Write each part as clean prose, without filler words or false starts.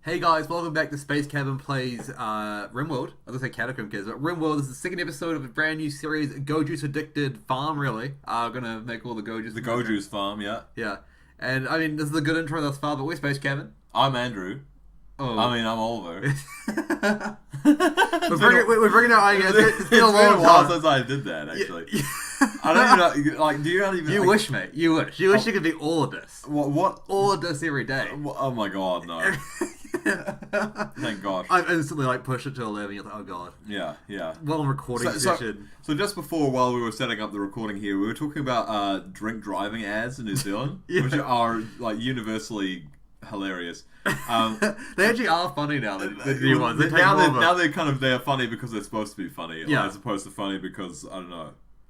Hey guys, welcome back to Space Cabin Plays RimWorld. I was gonna say Catacomb Kids, but RimWorld is the second episode of a brand new series, Goju's Addicted Farm, really. gonna make all the Gojus. The Goju's farm, yeah. Yeah. And, I mean, this is a good intro thus far, but we're Space Cabin. I'm Andrew. Oh. I mean, I'm Oliver. we're bringing out ideas. It's been a long while time. since I did that, actually. I don't even know, like, do you not even... You like, wish, mate. You wish. You wish you could be all of this. What? All of this every day. Oh my god, no. Thank gosh. I instantly, like, push it to 11. You're like, oh god. Yeah. Well, I'm recording session. So just before, while we were setting up the recording here, we were talking about drink driving ads in New Zealand, which are, like, universally hilarious. They actually are funny now, the new ones. Now they're funny because they're supposed to be funny, yeah. as opposed to funny because, I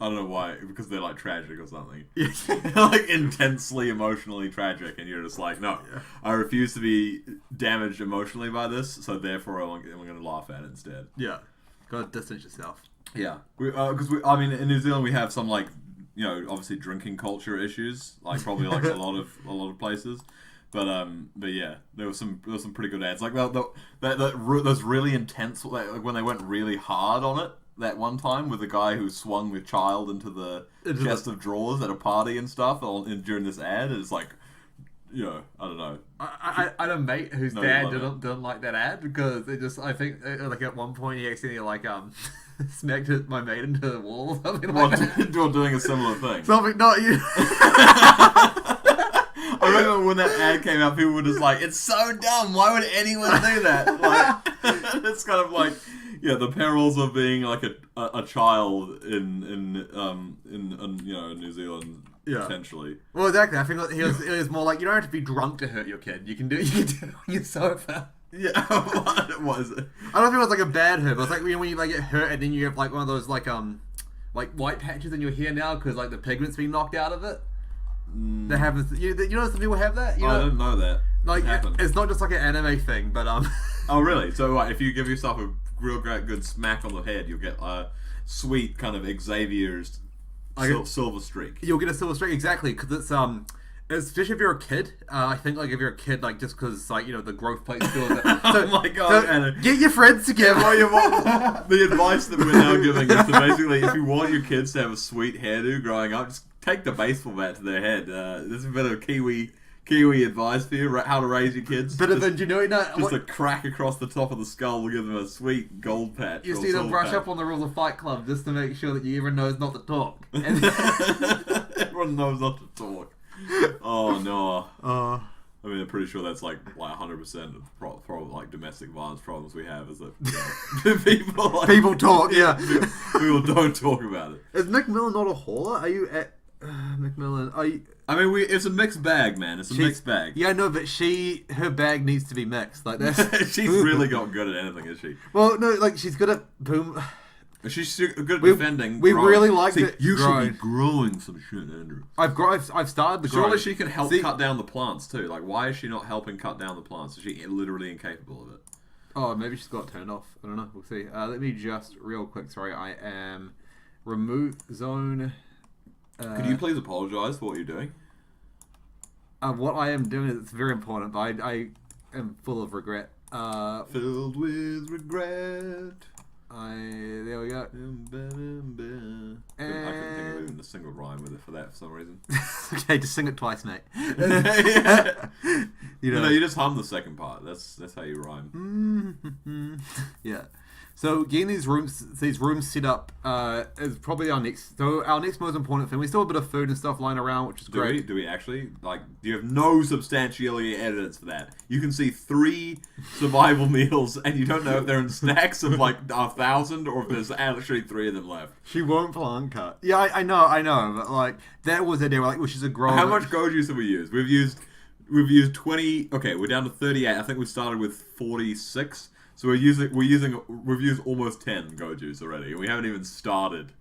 don't know why, because they're like tragic or something. Yeah. Like intensely emotionally tragic, and you're just like, no, yeah. I refuse to be damaged emotionally by this, so therefore I'm going to laugh at it instead. Yeah, gotta distance yourself. Yeah, because I mean, in New Zealand we have some, like, you know, obviously drinking culture issues, like probably like a lot of places. But yeah, there was some pretty good ads. Like those really intense, like when they went really hard on it that one time with the guy who swung the child into the chest of drawers at a party and stuff during this ad. It's like, you know, I don't know. I had a mate whose dad didn't like that ad because it just, I think, like at one point he accidentally like smacked my mate into the wall or something like that. Doing a similar thing. Something, not you. I remember when that ad came out, people were just like, "It's so dumb. Why would anyone do that?" Like, it's kind of like, yeah, the perils of being like a child in you know, New Zealand, potentially. Well, exactly. I think it was more like, you don't have to be drunk to hurt your kid. You can do it on your sofa. Yeah, what is it? I don't think it was like a bad hurt, but it's like when you like get hurt and then you have like one of those like white patches in your hair now because like the pigment's been knocked out of it. That happens. You know some people have that. I didn't know that. Like it's not just like an anime thing, but Oh really? So if you give yourself a real good smack on the head, you'll get a sweet kind of Xavier's silver streak. You'll get a silver streak, exactly, because it's especially if you're a kid. I think like if you're a kid, like just because like, you know, the growth plate's still there. So, oh my god! So get your friends together. The advice that we're now giving is to basically, if you want your kids to have a sweet hairdo growing up, just take the baseball bat to their head. This is a bit of Kiwi advice for you, how to raise your kids. Bit of ingenuity. Just a crack across the top of the skull will give them a sweet gold patch. You see them brush up on the rules of Fight Club just to make sure that everyone knows not to talk. Everyone knows not to talk. Oh no. I mean, I'm pretty sure that's like 100% of probably like domestic violence problems we have is that, you know, people talk. Yeah, people don't talk about it. Is Macmillan not a whore? Are you at Macmillan? Are you? I mean, it's a mixed bag, man. It's a mixed bag. Yeah, no, but her bag needs to be mixed. Like that. She's really got good at anything, is she? Well, no, like she's good at boom. She's good at defending. We really like it. You should be growing some shit, Andrew. I've started the growing. Surely she can help cut down the plants too. Like, why is she not helping cut down the plants? Is she literally incapable of it? Oh, maybe she's got it turned off. I don't know. We'll see. Let me just real quick. Sorry, I am remove zone. Could you please apologize for what you're doing? What I am doing is very important, but I am full of regret. Filled with regret. There we go. I couldn't think of even a single rhyme with it for that for some reason. Okay, just sing it twice, mate. You know, you just hum the second part. That's how you rhyme. Yeah. So getting these rooms set up is probably our next. So our next most important thing. We still have a bit of food and stuff lying around, which is great. Do we actually like? Do you have no substantially evidence for that? You can see 3 survival meals, and you don't know if they're in stacks of like 1,000 or if there's actually 3 of them left. She won't plant cut. Yeah, I know, but like that was the idea. Like, which is a grow. How much go juice have we used? We've used 20. Okay, we're down to 38. I think we started with 46. So we've used almost 10 go juice already, and we haven't even started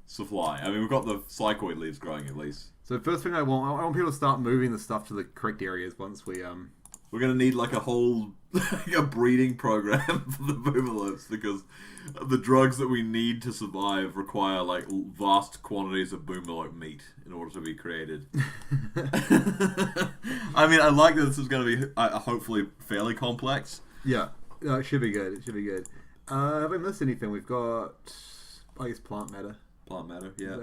supply. I mean, we've got the psychoid leaves growing at least. So first thing I want people to start moving the stuff to the correct areas once we We're gonna need like a whole like a breeding program for the boomalopes because the drugs that we need to survive require like vast quantities of boomalope meat in order to be created. I mean, I like that this is going to be hopefully fairly complex. Yeah, no, it should be good. It should be good. Have I missed anything? We've got, I guess, plant matter. Plant matter, yeah.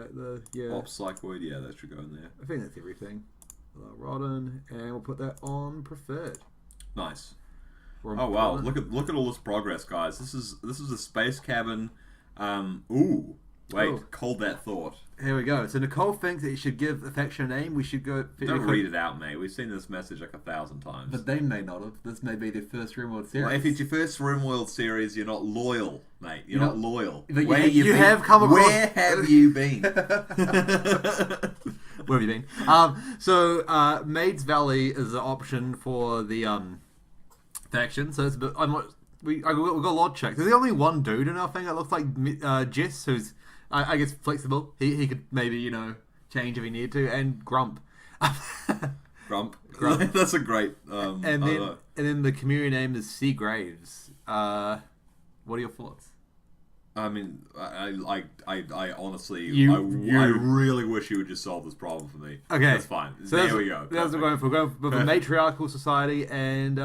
Yeah. Ops psychoid, yeah, that should go in there. I think that's everything. Rodden, and we'll put that on preferred. Nice. Oh wow! Rodden. Look at all this progress, guys. This is a space cabin. Ooh, wait, hold that thought. Here we go. So Nicole thinks that you should give the faction a name. We should go. Don't read it out, mate. We've seen this message like 1,000 times. But they may not have. This may be their first RimWorld series. Well, if it's your first RimWorld series, you're not loyal, mate. You're not loyal. But you have come across. Where have you been? Where have you been? So Maids Valley is an option for the faction. So it's a bit. We've got a lot of checks. There's only one dude in our thing that looks like Jess, who's I guess flexible. He could maybe change if he needed to, and Grump. Grump. That's a great. And then the community name is Sea Graves. What are your thoughts? I mean, I honestly, I really wish you would just solve this problem for me. Okay, that's fine. So there we go. That's what we're going for. We're going for the matriarchal society and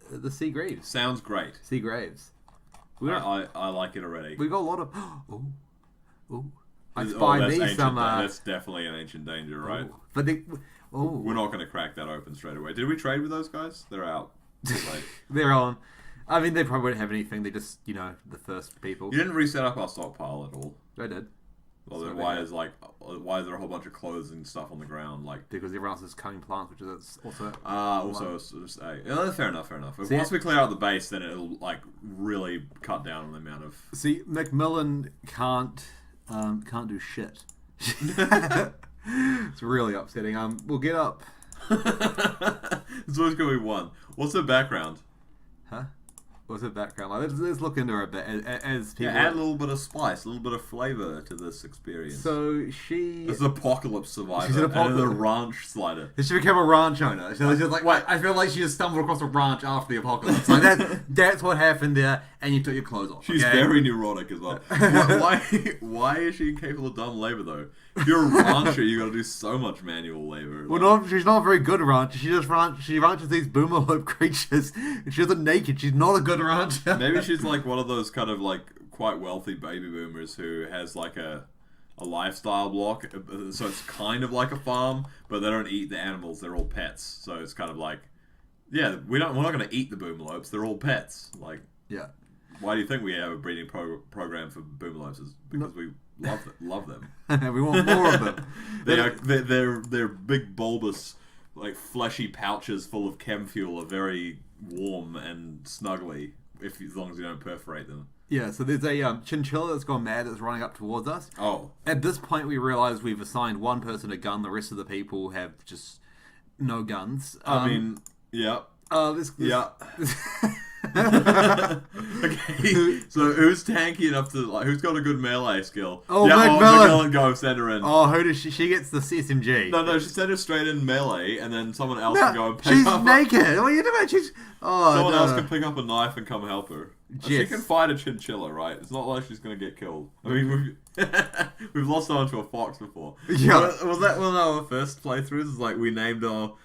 the Sea Graves. Sounds great. Sea Graves. I like it already. We got a lot of. I spy me some. That's definitely an ancient danger, right? But we're not going to crack that open straight away. Did we trade with those guys? They're out. They're on. I mean, they probably wouldn't have anything. They just, the first people. You didn't reset up our stockpile at all. I did. Well, then why is there a whole bunch of clothes and stuff on the ground? Like because everyone else is cutting plants, which is also fair enough. Once we clear out the base, then it'll like really cut down on the amount of. See, Macmillan can't do shit. It's really upsetting. We'll get up. It's always going to be one. What's the background? Huh? What's her background like? Let's look into her a bit as people. Yeah, add a little bit of spice, a little bit of flavour to this experience. So she is an apocalypse survivor. She's an and a ranch slider. She became a ranch owner. So just like, wait, I feel like she just stumbled across a ranch after the apocalypse. Like that's what happened there, and you took your clothes off. She's very neurotic as well. Why is she incapable of dumb labour though? If you're a rancher, you got to do so much manual labour. Well, she's not a very good rancher. She ranches these boomerlope creatures. And she doesn't naked. She's not a good rancher. Maybe she's like one of those kind of like quite wealthy baby boomers who has like a lifestyle block. So it's kind of like a farm, but they don't eat the animals. They're all pets. So it's kind of like, yeah, we're not going to eat the boomalopes. They're all pets. Like, yeah. Why do you think we have a breeding program for boomalopes? Because we love them. We want more of them. They're big bulbous, like fleshy pouches full of chem fuel are very warm and snuggly as long as you don't perforate them. Yeah, so there's a chinchilla that's gone mad that's running up towards us. Oh. At this point, we realise we've assigned one person a gun. The rest of the people have just no guns. I mean, yeah. Yeah. Okay, so who's tanky enough to who's got a good melee skill? Oh, yeah, Macmillan, go send her in. Oh, who does she? She gets the SMG. No, she sent her straight in melee, and then someone else can go and pick she's up. She's naked. What are you doing? Someone else can pick up a knife and come help her. She can fight a chinchilla, right? It's not like she's gonna get killed. I mean, we've lost on to a fox before. Yeah. Was that one of our first playthroughs? Is like we named our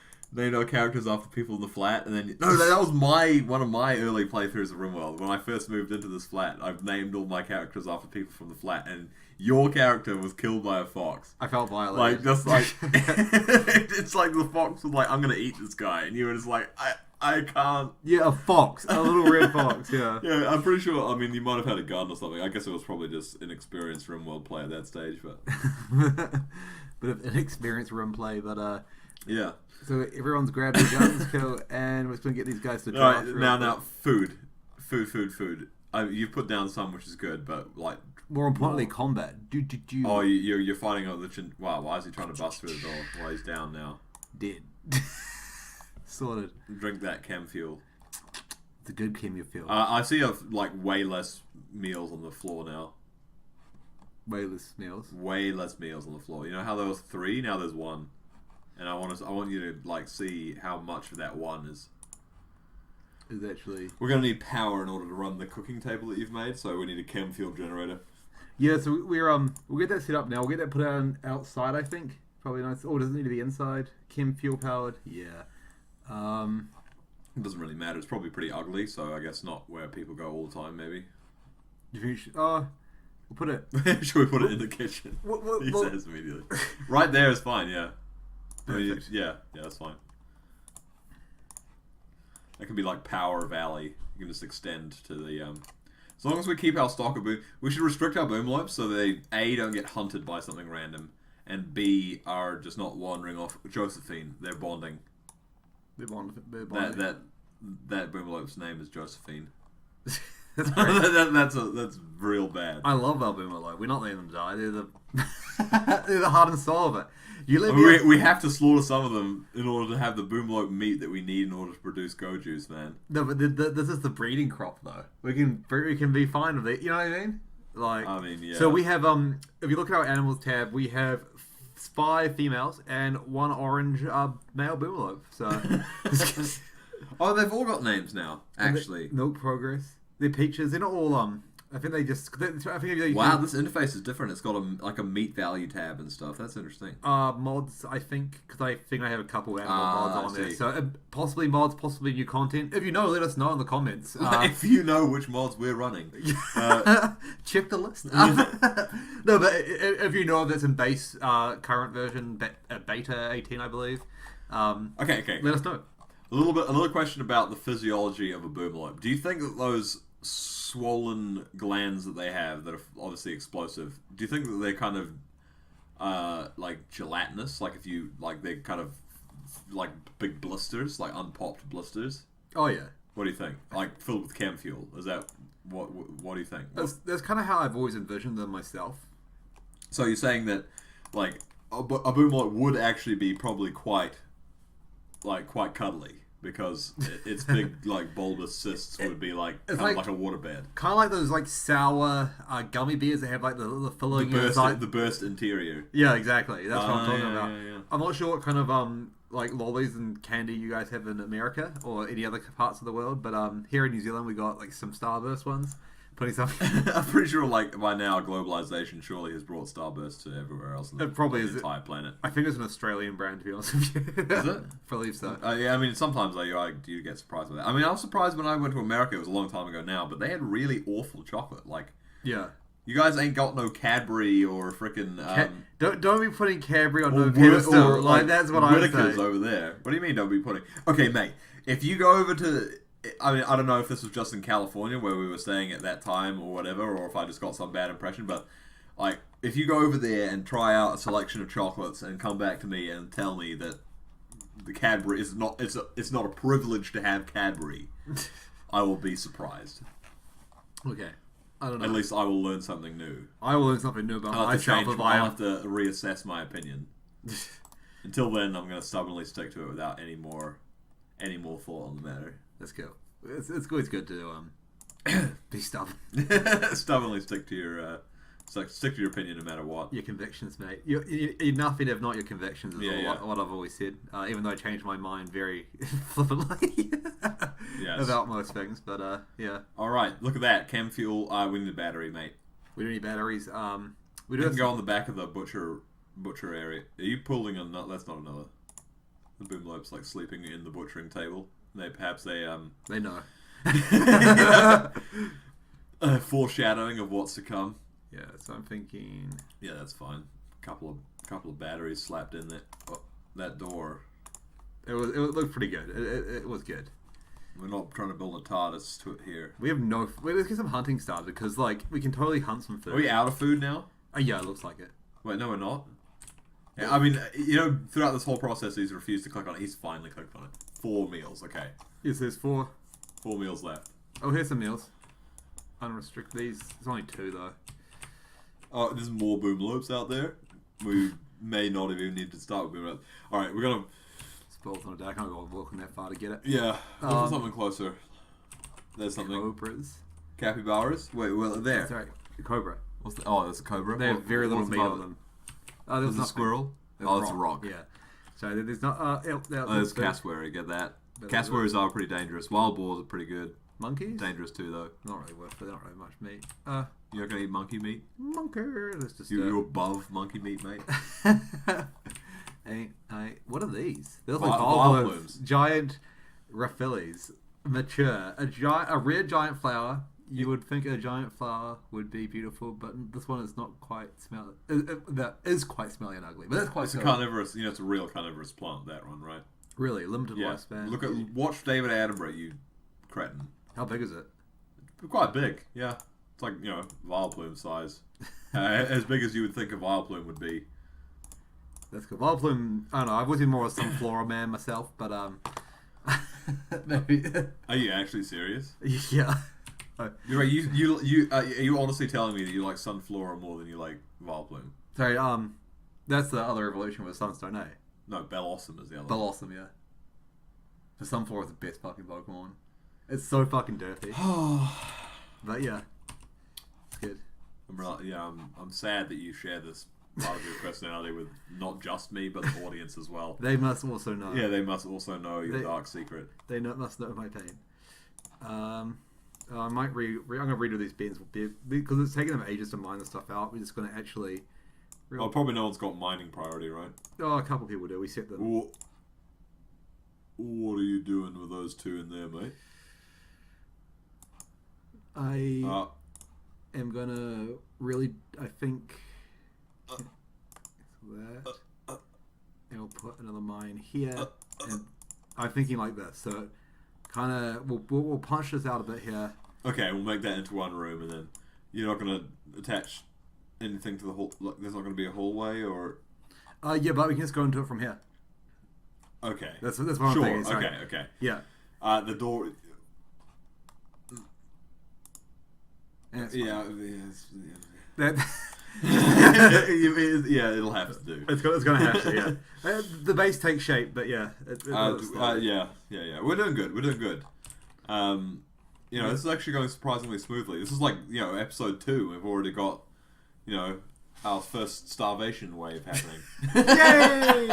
characters after people in the flat, and then that was one of my early playthroughs of RimWorld. When I first moved into this flat, I've named all my characters after people from the flat, and your character was killed by a fox. I felt violated. Like just like it's like the fox was like, I'm gonna eat this guy, and you were just like, I can't. Yeah, a fox, a little red fox. Yeah. Yeah, I'm pretty sure. I mean, you might have had a gun or something. I guess it was probably just an experienced RimWorld player at that stage, but bit of inexperienced rim play, but yeah. So everyone's grabbed their guns, and we're just going to get these guys to draw. Now, food. You've put down some, which is good, but like more importantly, combat. Oh, you're fighting over the chin. Wow, why is he trying to bust through the door? Well, he's down now. Dead. Sorted. Drink that chem fuel. It's a good chem fuel. I see way less meals on the floor now. Way less meals. Way less meals on the floor. You know how there was 3? Now there's 1. And I want you to see how much of that 1 is. is actually... We're going to need power in order to run the cooking table that you've made, so we need a chem fuel generator. Yeah, so we'll get that set up now. We'll get that put outside, I think. Probably nice. Oh, does it need to be inside? Chem fuel powered? Yeah. It doesn't really matter. It's probably pretty ugly, so I guess not where people go all the time, maybe. You think we'll put it... Should we put it in the kitchen? He says immediately. Right there is fine, yeah. I mean, yeah, that's fine. That can be like Power Valley. You can just extend to the... As long as we keep our stock of boom... We should restrict our boom lopes so they, A, don't get hunted by something random, and B, are just not wandering off. Josephine, they're bonding. They're bonding. That boom lope's name is Josephine. That's that's real bad. I love our boomer lope. We're not letting them die. They're the heart and soul of it. We have to slaughter some of them in order to have the boomlope meat that we need in order to produce go juice, man. No, but this is the breeding crop, though. We can be fine with it. You know what I mean? I mean, yeah. So we have if you look at our animals tab, we have 5 females and 1 orange male boomlope. So oh, they've all got names now. Actually, no progress. They're peaches. They're not all I think they just. I think wow, this interface is different. It's got a meat value tab and stuff. That's interesting. Mods, I think, because I think I have a couple animal mods on there. So possibly mods, possibly new content. If you know, let us know in the comments. If you know which mods we're running, check the list. No, but if you know that's in base current version, beta 18, I believe. Okay. Let us know. Another question about the physiology of a boomlope. Do you think that those swollen glands that they have that are obviously explosive, do you think that they're kind of like gelatinous, like if you like they're kind of like big blisters, like unpopped blisters? Oh yeah. What do you think? Like filled with chem fuel? Is that what do you think? That's kind of how I've always envisioned them myself. So you're saying that like a boomlope would actually be probably quite cuddly, because its big like bulbous cysts would be like kind of like a waterbed. Kind of like those like sour gummy bears that have like the filling. The burst interior. Yeah, exactly. That's what I'm talking about. Yeah. I'm not sure what kind of like lollies and candy you guys have in America or any other parts of the world, but here in New Zealand we got like some Starburst ones. I'm pretty sure like by now globalization surely has brought Starburst to everywhere else in the entire planet. I think it's an Australian brand, to be honest with you. Is it? I believe so. Yeah, I mean sometimes you get surprised with that. I mean I was surprised when I went to America. It was a long time ago now, but they had really awful chocolate. Like yeah. You guys ain't got no Cadbury or frickin' don't be putting Cadbury on no pedestal. Like that's what I'm saying. Over there. What do you mean don't be putting? Okay, mate. If you go over to, I mean, I don't know if this was just in California where we were staying at that time or whatever, or if I just got some bad impression. But like, if you go over there and try out a selection of chocolates and come back to me and tell me that the Cadbury is not, it's not a privilege to have Cadbury, I will be surprised. Okay. I don't know. At least I will learn something new. I will learn something new about myself. I'll have to reassess my opinion. Until then, I'm going to stubbornly stick to it without any more thought on the matter. Let's go. It's good to be stubborn. Stubbornly stick to your opinion no matter what. Your convictions, mate. You're nothing if not your convictions is what I've always said. Even though I changed my mind very flippantly about most things. But yeah. All right, look at that. Chem fuel. We need a battery, mate. We don't need batteries. We can go on the back of the butcher area. Are you pulling a nut? That's not another. The boomlope's like sleeping in the butchering table. They know. Foreshadowing of what's to come. Yeah, so I'm thinking. Yeah, that's fine. Couple of batteries slapped in that door. It looked pretty good. It was good. We're not trying to build a TARDIS to it here. We have no. Let's get some hunting started because like we can totally hunt some food. Are we out of food now? Yeah, it looks like it. Wait, no, we're not. Yeah, I mean, throughout this whole process, he's refused to click on it. He's finally clicked on it. 4 meals, okay. Yes, there's 4. 4 meals left. Oh, here's some meals. Unrestrict these. There's only 2 though. Oh, there's more boomlopes out there. We may not even need to start with boomlopes. All right, we're gonna. Spells on a day. I can't go walking that far to get it. Yeah, look for something closer. There's something. Cobras. Capybaras. Wait, well, there. Sorry, a cobra. There's a cobra. They have very little meat on them. There's a squirrel. That's a rock. Yeah. So there's not. There's cassowary. Get that. Cassowaries are pretty dangerous. Wild boars are pretty good. Monkeys? Dangerous too, though. Not really worth it. They're not really much meat. You're not gonna eat monkey meat? Monkey. Let's just. You're above monkey meat, mate. What are these? They're like Vileplumes. Giant Raphilis. Mature. A rare giant flower. You would think a giant flower would be beautiful, but this one is not quite smelly. That is quite smelly and ugly, but that's quite. It's a carnivorous. It's a real carnivorous plant. That one, right? Really limited lifespan. Watch David Attenborough, you cretin. How big is it? It's quite big. Yeah, it's like Vileplume size, as big as you would think a Vileplume would be. That's good. Vileplume. I don't know. I've always been more a sunflower man myself, but maybe. Are you actually serious? Yeah. You're right. Are you honestly telling me that you like Sunflora more than you like Vileplume? Sorry, that's the other evolution with Sunstone, eh? No, Bellossom is the other Bellossom, yeah. The Sunflora is the best fucking Pokemon. It's so fucking dirty. But yeah, it's good. I'm sad that you share this part of your personality with not just me, but the audience as well. They must also know. Yeah, they must also know your dark secret. They must know my pain. I might I'm gonna redo these bins because it's taking them ages to mine the stuff out. We're just gonna actually. Probably no one's got mining priority, right? Oh, a couple people do. We set them. What are you doing with those two in there, mate? I am gonna really. I think that. And we'll put another mine here. And I'm thinking like this. So, kind of, we'll punch this out a bit here. Okay, we'll make that into one room, and then you're not gonna attach anything to the hall. Like, there's not gonna be a hallway, or. Yeah, but we can just go into it from here. Okay. That's what I'm thinking. Sorry. Okay. Yeah. The door. Yeah. Yeah, it'll have to do. It's gonna have to. Yeah. The base takes shape, but yeah. Yeah. We're doing good. This is actually going surprisingly smoothly. This is like episode 2. We've already got our first starvation wave happening. Yay!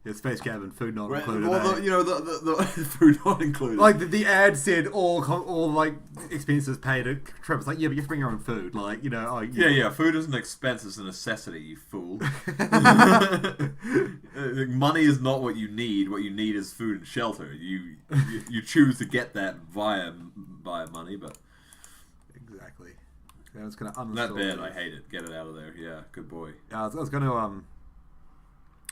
Yeah, space cabin, food not included. Well, the food not included. Like the ad said, all like expenses paid. Trip was like, yeah, but you have to bring your own food. Like Yeah. Food is an expense; it's a necessity. You fool. Money is not what you need. What you need is food and shelter. You choose to get that via money, but exactly. Yeah, I was gonna uninstall that bed. I hate it. Get it out of there. Yeah, good boy. Yeah, I was gonna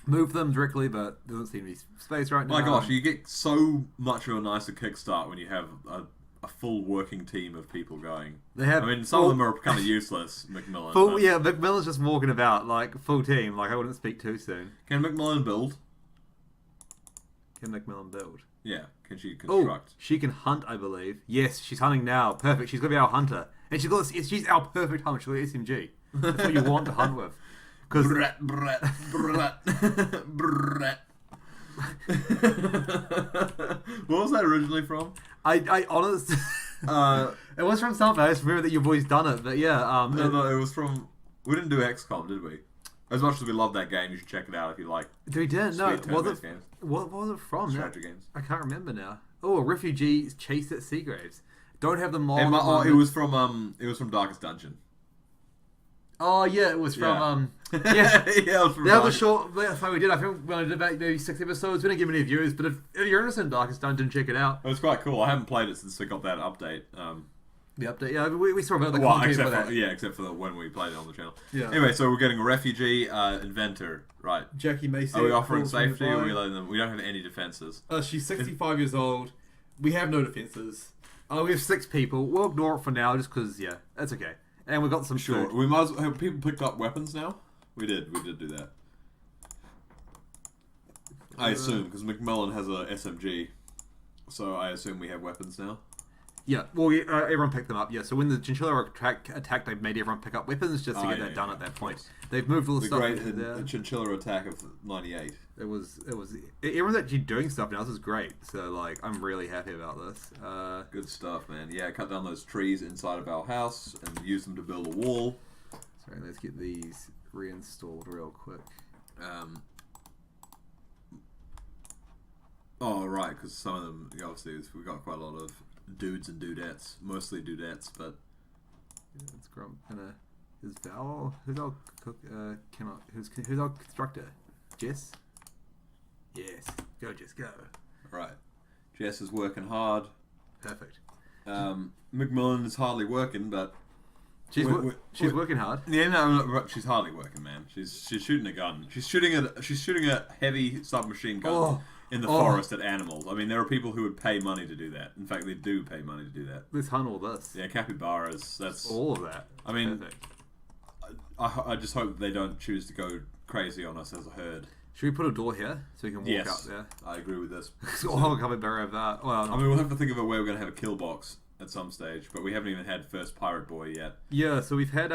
move them directly, but there doesn't seem to be space right now. My gosh, you get so much of a nicer kickstart when you have a full working team of people going. They have. I mean, some of them are kind of useless. McMillan. McMillan's just walking about like full team. Like I wouldn't speak too soon. Can McMillan build? Can McMillan build? Yeah. Can she construct? Oh, she can hunt, I believe. Yes, she's hunting now. Perfect. She's gonna be our hunter, and she's our perfect hunter. She's got SMG. That's what you want to hunt with. Brat. What was that originally from? I honestly, it was from something. I just remember that you've always done it, but yeah. No, it was from. We didn't do XCOM, did we? As much as we love that game, you should check it out if you like. We didn't. No, was it? Games. What was it from? Strategy games. I can't remember now. Oh, a refugee chased at Seagraves. Don't have the mod. It was from Darkest Dungeon. Oh yeah, it was from yeah, it was from that was short. That's how we did. I think when I did about maybe 6 episodes, we didn't give any views. But if you're interested in Darkest Dungeon, check it out. It was quite cool. I haven't played it since we got that update. The update, yeah, we saw about the content for that. Except for when we played it on the channel. Yeah. Anyway, so we're getting a refugee inventor, right? Jackie Macy. Are we offering safety, or are we letting them? We don't have any defenses. She's 65 years old. We have no defenses. We have 6 people. We'll ignore it for now, just because that's okay. And we've got some food. We might as well have people picked up weapons now. We did do that. I assume because McMillan has a SMG, so I assume we have weapons now. Yeah, well, everyone picked them up. Yeah, so when the chinchilla attacked, they made everyone pick up weapons just to get that done at that point. They've moved all the stuff into there. The chinchilla attack of '98. It was. Everyone's actually doing stuff now. This is great. So like, I'm really happy about this. Good stuff, man. Yeah, cut down those trees inside of our house and use them to build a wall. Sorry, let's get these reinstalled real quick. Oh, right, because some of them, obviously, we've got quite a lot of dudes and dudettes, mostly dudettes, but... Yeah, it's Grump. Is Val... Who's our cook... who's our constructor? Jess? Yes. Go, Jess, go. Right. Jess is working hard. Perfect. McMillan is hardly working, but... She's working hard. Yeah, no, she's hardly working, man. She's shooting a gun. She's shooting a heavy submachine gun in the forest at animals. I mean, there are people who would pay money to do that. In fact, they do pay money to do that. Let's hunt all this. Yeah, capybaras. That's all of that. I mean, perfect. I just hope they don't choose to go crazy on us as a herd. Should we put a door here so we can walk out there? I agree with this. Capybara of that. Well, I mean, we'll have to think of a way we're going to have a kill box at some stage, but we haven't even had first Pirate Boy yet. Yeah, so we've had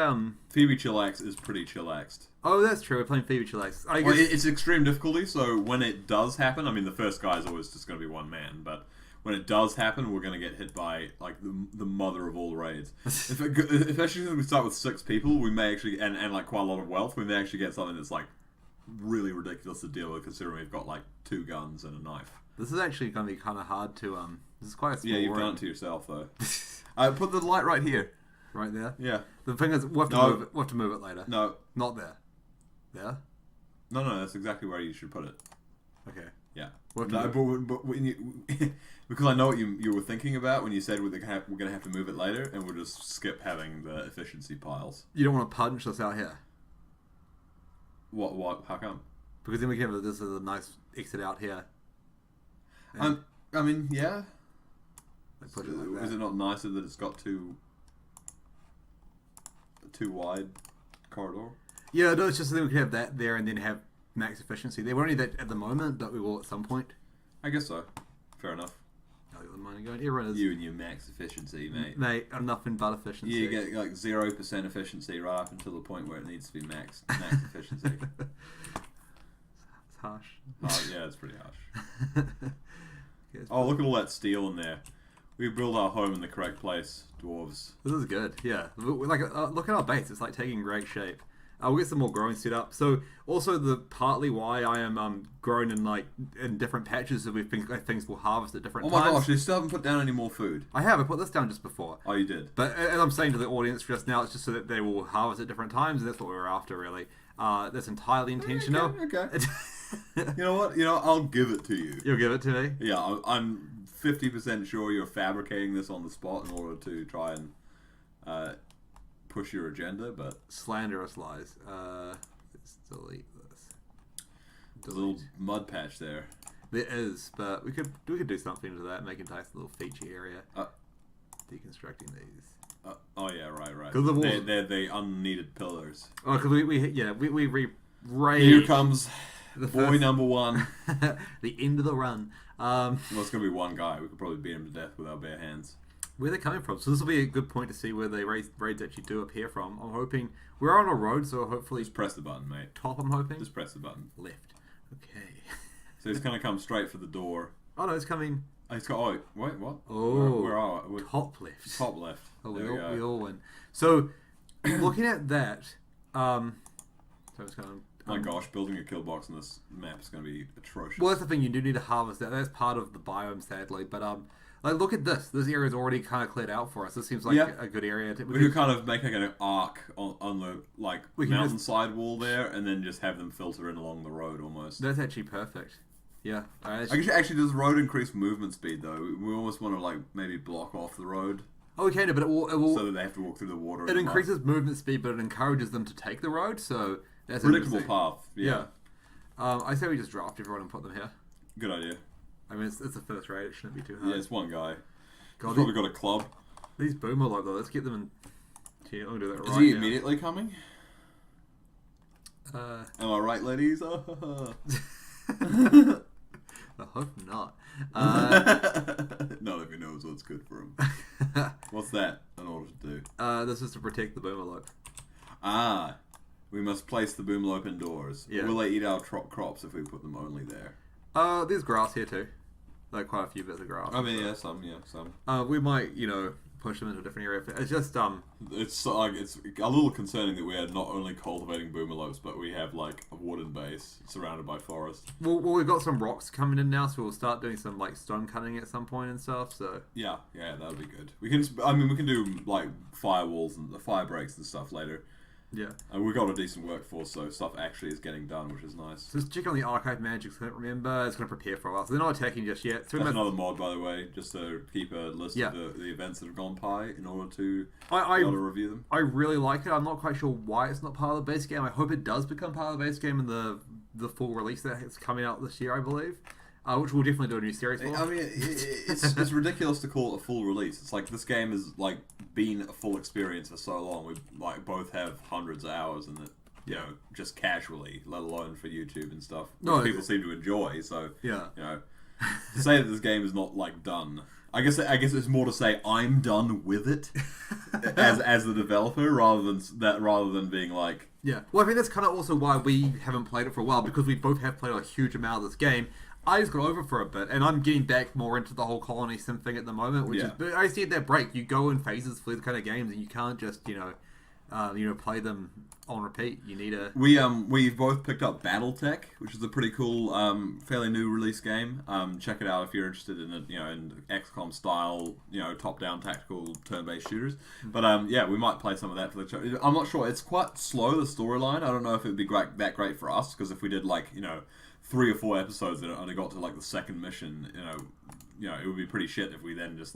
Phoebe Chillax is pretty chillaxed. Oh, that's true. We're playing Phoebe Chillax. Well, it's extreme difficulty, so when it does happen, I mean, the first guy is always just going to be one man, but when it does happen, we're going to get hit by like the mother of all raids. Especially if we start with 6 people, we may actually and like quite a lot of wealth, we may actually get something that's like really ridiculous to deal with, considering we've got like 2 guns and a knife. This is actually going to be kind of hard to This is quite a small Yeah, you've room. done it to yourself though. Put the light right here. Right there. Yeah. The thing is, we'll have to move it later. No, not there. There. No, that's exactly where you should put it. Okay. Yeah. But when you, because I know what you were thinking about when you said we're going to have to move it later, and we'll just skip having the efficiency piles. You don't want to punch this out here. What? How come? Because then we can have this as a nice exit out here. I mean, yeah. Put it like that. Is it not nicer that it's got too wide corridor? Yeah, no, it's just that we can have that there and then have max efficiency. They won't need that at the moment, but we will at some point. I guess so. Fair enough. I'll get the money going. Everyone is... You and your max efficiency, mate. Mate, enough in butt efficiency. You get like 0% efficiency right up until the point where it needs to be max efficiency. It's harsh. Yeah, it's pretty harsh. Oh, look at all that steel in there. We built our home in the correct place, dwarves. This is good, yeah. Like, look at our base. It's like taking great shape. We'll get some more growing set up. So also partly why I am grown in different patches so things will harvest at different times. Oh my gosh, you still haven't put down any more food. I have. I put this down just before. Oh, you did. But as I'm saying to the audience just now, it's just so that they will harvest at different times, and that's what we were after, really. That's entirely intentional. Okay. You know what? I'll give it to you. You'll give it to me? Yeah, I'm 50% sure you're fabricating this on the spot in order to try and push your agenda, but... Slanderous lies. Let's delete this. There's a little mud patch there. There is, but we could do something to that, make a nice little feature area. Deconstructing these. Oh yeah, right. They're the unneeded pillars. Oh, because we re-raid. Here comes boy number 1. The end of the run. Well, it's going to be one guy. We could probably beat him to death with our bare hands. Where they're coming from. So this will be a good point to see where the raids actually do appear from. I'm hoping... We're on a road, so hopefully... Just press the button, mate. Top, I'm hoping? Just press the button. Left. Okay. So he's going to come straight for the door. Oh, no, it's coming... Wait, what? Oh. Where are we? Top left. Top left. Oh, we all win. So, looking at that... so it's going... My gosh, building a kill box in this map is going to be atrocious. Well, that's the thing. You do need to harvest that. That's part of the biome, sadly. But like, look at this. This area is already kind of cleared out for us. This seems like a good area. We could kind of make like an arc on the mountainside wall there, and then just have them filter in along the road almost. That's actually perfect. Yeah. Actually, does the road increase movement speed though? We almost want to like maybe block off the road. Oh, we can do, but it will so that they have to walk through the water. It increases movement speed, but it encourages them to take the road. So. That's predictable path. Yeah. I say we just draft everyone and put them here. Good idea. I mean, it's the first raid. It shouldn't be too hard. Yeah, it's one guy. God, He's probably got a club. These boomer like though. Let's get them in. Yeah, I'll do that right. Is he immediately coming? Am I right, ladies? I hope not. Not if he knows what's good for him. What's that in order to do? This is to protect the boomer We must place the boomlope indoors. Yeah. Will they eat our crops if we put them only there? There's grass here too. Like quite a few bits of grass. I mean, some. We might, push them into a different area. It's just It's like it's a little concerning that we are not only cultivating boomalopes, but we have like a wooden base surrounded by forest. well, we've got some rocks coming in now, so we'll start doing some like stone cutting at some point and stuff. So Yeah, that would be good. We can do like firewalls and the fire breaks and stuff later. yeah. And we've got a decent workforce, so stuff actually is getting done, which is nice. So just check on the archive magic. So remember, it's going to prepare for a while. So they're not attacking just yet. So That's another mod, by the way, just to keep a list Yeah. of the events that have gone by in order to I be able to review them. I really like it. I'm not quite sure why it's not part of the base game. I hope it does become part of the base game in the full release that is coming out this year, I believe. Which we'll definitely do a new series for. I mean, it's ridiculous to call it a full release. It's like this game has like been a full experience for so long. We like both have hundreds of hours in it, you know, just casually, let alone for YouTube and stuff. Which people seem to enjoy. So Yeah. you know, to say that this game is not like done. I guess it's more to say I'm done with it as the developer rather than being like Yeah. Well, I think that's kind of also why we haven't played it for a while, because we both have played a huge amount of this game. I just got over for a bit, and I'm getting back more into the whole colony sim thing at the moment, which is. But I see that break. You go in phases for these kind of games, and you can't just play them on repeat. You need a. We both picked up BattleTech, which is a pretty cool, fairly new release game. Check it out if you're interested in it, in XCOM style, top-down tactical turn-based shooters. But we might play some of that for the show. I'm not sure. It's quite slow, the storyline. I don't know if it'd be that great for us, because if we did 3 or 4 episodes and it only got to the second mission, it would be pretty shit if we then just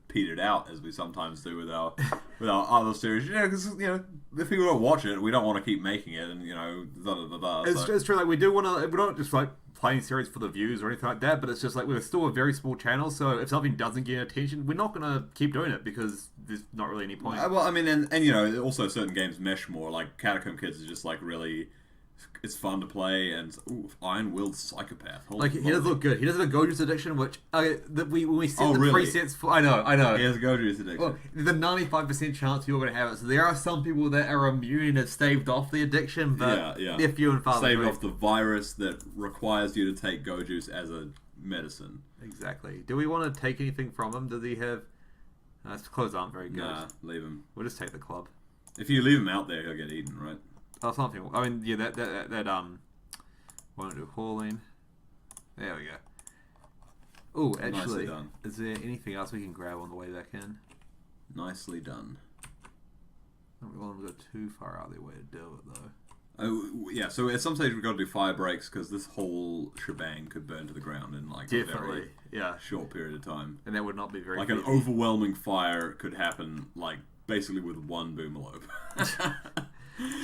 petered out as we sometimes do with our other series. Because if people don't watch it, we don't want to keep making it, and It's true. We do want to. We're not just playing series for the views or anything like that, but it's just we're still a very small channel. So if something doesn't get attention, we're not going to keep doing it because there's not really any point. Well, I mean, and also certain games mesh more. Like Catacomb Kids is just really. It's fun to play, and Iron-Willed Psychopath. He does look good. He does have a Goju's addiction, which when we set the really? presets for... I know. He has a Goju's addiction. Well, there's a 95% chance you're going to have it. So there are some people that are immune and have staved off the addiction, but they're few and far between. Staved off the virus that requires you to take Goju's as a medicine. Exactly. Do we want to take anything from him? Does he have... his clothes aren't very good. Nah, leave him. We'll just take the club. If you leave him out there, he'll get eaten, right? Oh, something. I mean, yeah, won't do hauling. There we go. Oh, actually, Nicely done. Is there anything else we can grab on the way back in? Nicely done. I don't want to go too far out of their way to do it, though. Oh, yeah, so at some stage we've got to do fire breaks because this whole shebang could burn to the ground in a very short period of time. And that would not be very an overwhelming fire could happen basically with one boomalope.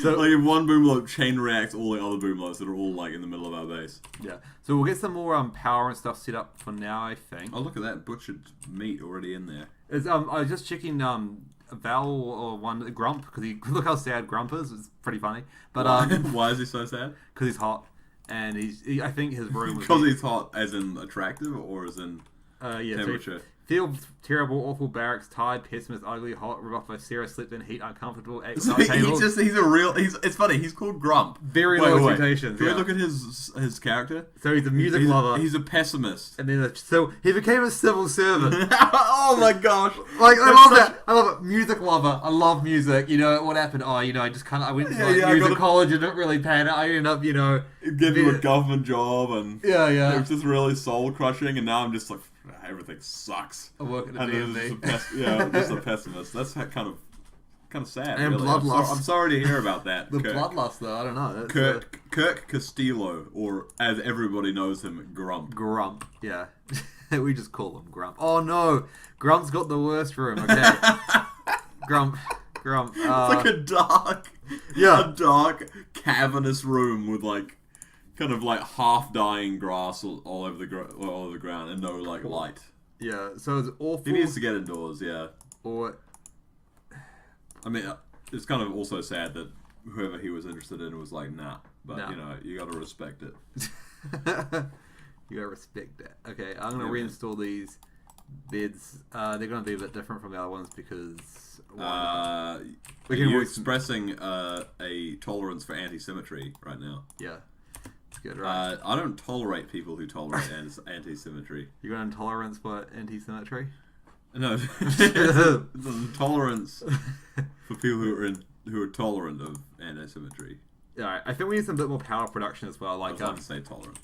So if one boomalope chain reacts all the other boomalopes that are all in the middle of our base. Yeah. So we'll get some more power and stuff set up for now, I think. Oh, look at that butchered meat already in there. I was just checking Val or Grump, because look how sad Grump is. It's pretty funny. But why is he so sad? Because he's hot, and I think his room. Because he's hot, as in attractive, or as in temperature. So feel terrible, awful, barracks, tired, pessimist, ugly, hot, rebuffed by Sarah, slept in heat, uncomfortable, so it's funny, he's called Grump. Very low expectations. Can we look at his character? So he's a music lover. He's a pessimist. And then so he became a civil servant. Oh my gosh. I love that. I love it. Music lover. I love music. What happened? I went to music college and didn't really pan it. I ended up, give you a government job and it was just really soul crushing, and now I'm just everything sucks. I work at the DMV. Just a pessimist. That's kind of sad. And really. bloodlust. I'm sorry to hear about that. The bloodlust, though. I don't know. Kirk Castillo, or as everybody knows him, Grump. Grump. Yeah, we just call him Grump. Oh no, Grump's got the worst room. Okay, Grump. It's a dark, cavernous room with kind of half dying grass all over the ground and no light. Yeah, so it's awful. He needs to get indoors. Yeah. Or, I mean, it's kind of also sad that whoever he was interested in was nah. But you got to respect it. You got to respect that. Okay, I'm gonna reinstall these beds. They're gonna be a bit different from the other ones because. Are you expressing a tolerance for anti-symmetry right now? Yeah. Good, right? I don't tolerate people who tolerate anti-symmetry. You got intolerance for anti-symmetry? No, it's a tolerance for people who are tolerant of anti-symmetry. Alright, I think we need some bit more power production as well. I was about to say tolerant.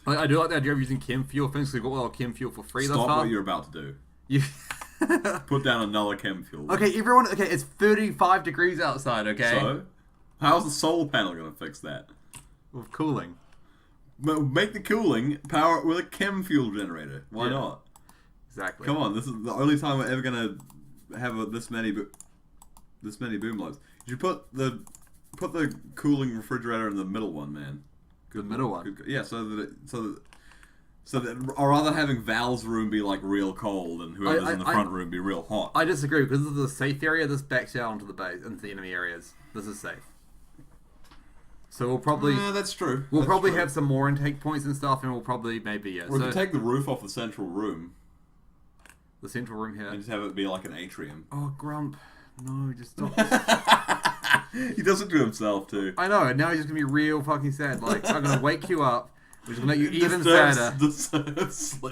I do like the idea of using chem fuel things. We've got a lot of chem fuel for free. Stop what you're about to do. You Put down another chem fuel. Okay, everyone. Okay, it's 35 degrees outside. Okay. So, how's the solar panel going to fix that? With cooling. Make the cooling power with a chem fuel generator. Why not? Exactly. Come on, this is the only time we're ever going to have this many boom lights. You should put the cooling refrigerator in the middle one, man. The middle one. Yeah, so that, or rather having Val's room be like real cold and whoever's in the front room be real hot. I disagree because this is the safe area. This backs out onto the base, into the enemy areas. This is safe. So we'll probably. Yeah, that's true. We'll probably have some more intake points and stuff, and we'll probably maybe We could take the roof off the central room. The central room here. And just have it be like an atrium. Oh, Grump. No, just stop. He does it to himself too. I know, and now he's just gonna be real fucking sad. Like, I'm gonna wake you up, which is gonna make you even sadder.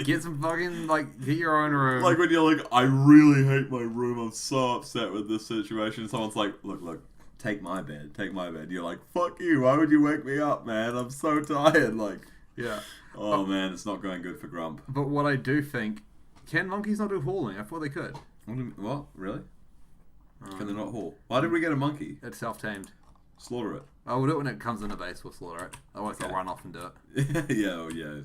Get some fucking, get your own room. Like when you're like, I really hate my room, I'm so upset with this situation. Someone's like, look, take my bed. You're like, fuck you, why would you wake me up, man? I'm so tired. Yeah. Oh man, it's not going good for Grump. But what I do think, can monkeys not do hauling? I thought they could. What? Really? Can they not haul? Why did we get a monkey? It's self-tamed. Slaughter it. Oh, we'll do it when it comes in the base. We'll slaughter it. Otherwise, I'll run off and do it. Yeah. Yeah,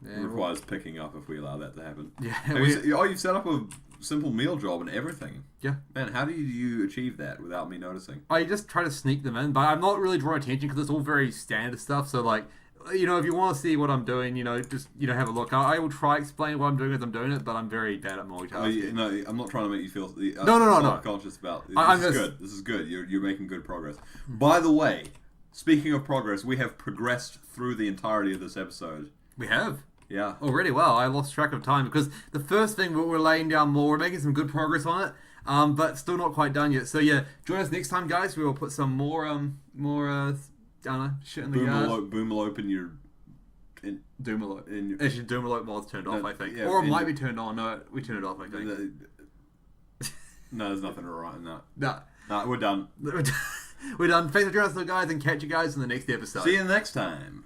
It requires picking up if we allow that to happen. Yeah. You've set up a simple meal job and everything. Yeah. Man, how do you achieve that without me noticing? I just try to sneak them in, but I'm not really drawing attention because it's all very standard stuff. So, if you want to see what I'm doing, just have a look. I will try explain what I'm doing as I'm doing it, but I'm very bad at multitasking. No, I'm not trying to make you feel No. conscious about it. This is good. You're making good progress. By the way, speaking of progress, we have progressed through the entirety of this episode. We have. Yeah. Oh, really well. I lost track of time because the first thing we're laying down more, we're making some good progress on it, but still not quite done yet. So yeah, join us next time, guys. We will put some more I don't know, shit in the yard. Boomalope in your... Doomalope. Actually, Doomalope while it's turned off, I think. Yeah, or it might be turned on. No, we turned it off, I think. No, there's nothing wrong in that. No, we're done. We're done. Thanks for joining us, guys, and catch you guys in the next episode. See you next time.